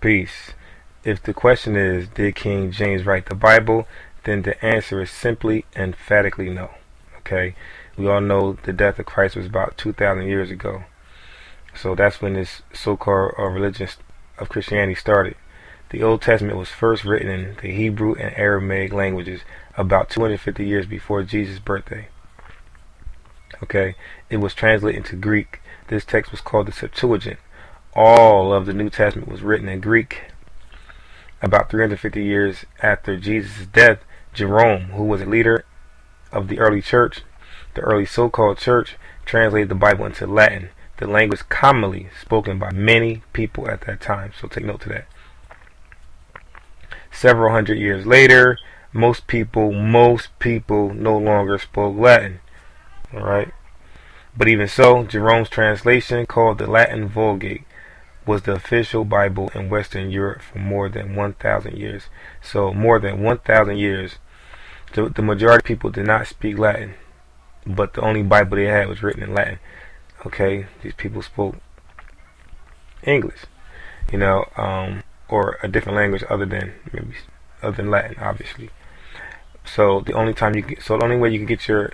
Peace. If the question is, did King James write the Bible? Then the answer is simply, emphatically no. Okay? We all know the death of Christ was about 2,000 years ago. So that's when this so-called religion of Christianity started. The Old Testament was first written in the Hebrew and Aramaic languages about 250 years before Jesus' birthday. Okay? It was translated into Greek. This text was called the Septuagint. All of the New Testament was written in Greek. About 350 years after Jesus' death, Jerome, who was a leader of the early church, the early so-called church, translated the Bible into Latin, the language commonly spoken by many people at that time. So take note of that. Several hundred years later, most people no longer spoke Latin. Alright? But even so, Jerome's translation, called the Latin Vulgate, was the official Bible in Western Europe for more than 1,000 years. So more than 1,000 years, the majority of people did not speak Latin, but the only Bible they had was written in Latin. Okay, these people spoke English, or a different language other than Latin, obviously. So the only way you can get your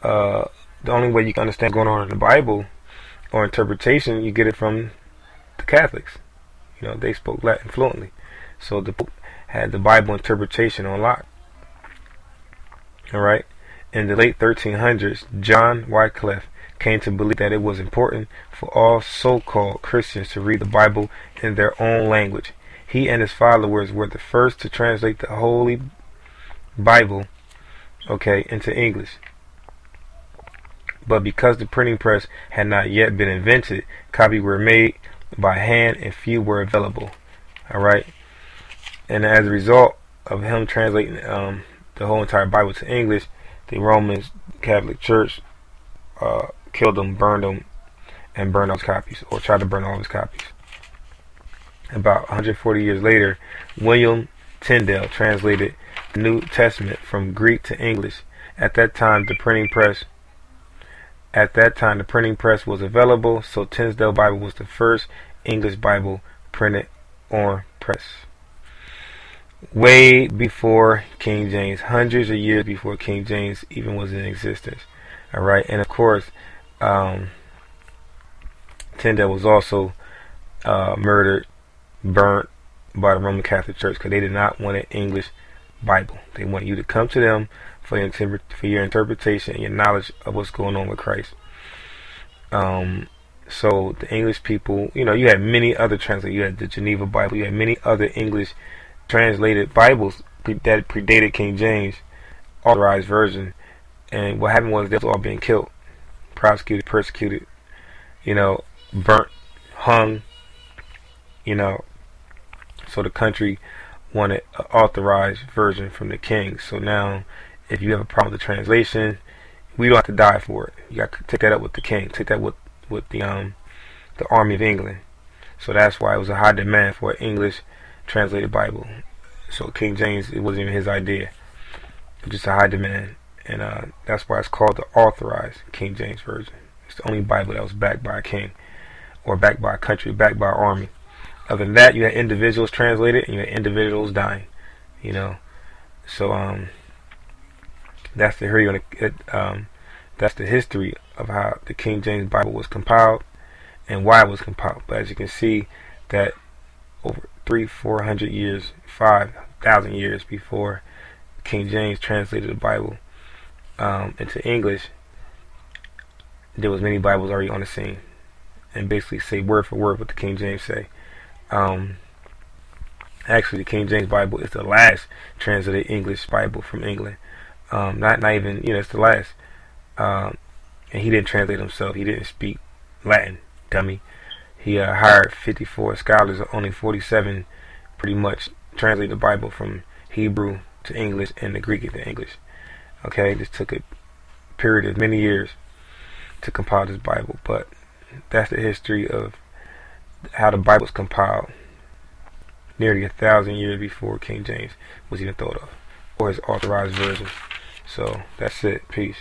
the only way you can understand what's going on in the Bible or interpretation, you get it from the Catholics. They spoke Latin fluently. So the Pope had the Bible interpretation on lock. Alright? In the late 1300s, John Wycliffe came to believe that it was important for all so-called Christians to read the Bible in their own language. He and his followers were the first to translate the Holy Bible, into English. But because the printing press had not yet been invented, copies were made by hand and few were available. Alright? And as a result of him translating the whole entire Bible to English, the Roman Catholic Church killed him, burned him, and burned all his copies, or tried to burn all his copies. About 140 years later, William Tyndale translated the New Testament from Greek to English. At that time, the printing press was available, so Tyndale Bible was the first English Bible printed on press. Way before King James, hundreds of years before King James even was in existence. Alright, and of course, Tyndale was also murdered, burnt by the Roman Catholic Church because they did not want an English Bible. They want you to come to them for your interpretation and your knowledge of what's going on with Christ. So the English people, you had many other translators. You had the Geneva Bible. You had many other English translated Bibles that predated King James, authorized version. And what happened was they were all being killed, prosecuted, persecuted, burnt, hung, So the country wanted an authorized version from the king. So now, if you have a problem with the translation, we don't have to die for it. You got to take that up with the king. Take that with the army of England. So that's why it was a high demand for an English translated Bible. So King James, it wasn't even his idea. It was just a high demand. And that's why it's called the authorized King James Version. It's the only Bible that was backed by a king, or backed by a country, backed by an army. Other than that, you had individuals translated, and you had individuals dying. So that's the history of how the King James Bible was compiled and why it was compiled. But as you can see, that over 300-400 years, 5,000 years before King James translated the Bible into English, there was many Bibles already on the scene and basically say word for word what the King James say. Actually, the King James Bible is the last translated English Bible from England. Not even, it's the last. And he didn't translate himself. He didn't speak Latin, dummy. He hired 54 scholars. Only 47 pretty much translated the Bible from Hebrew to English and the Greek into English. Okay, this took a period of many years to compile this Bible, but that's the history of how the Bible was compiled nearly 1,000 years before King James was even thought of, or his authorized version. So that's it. Peace.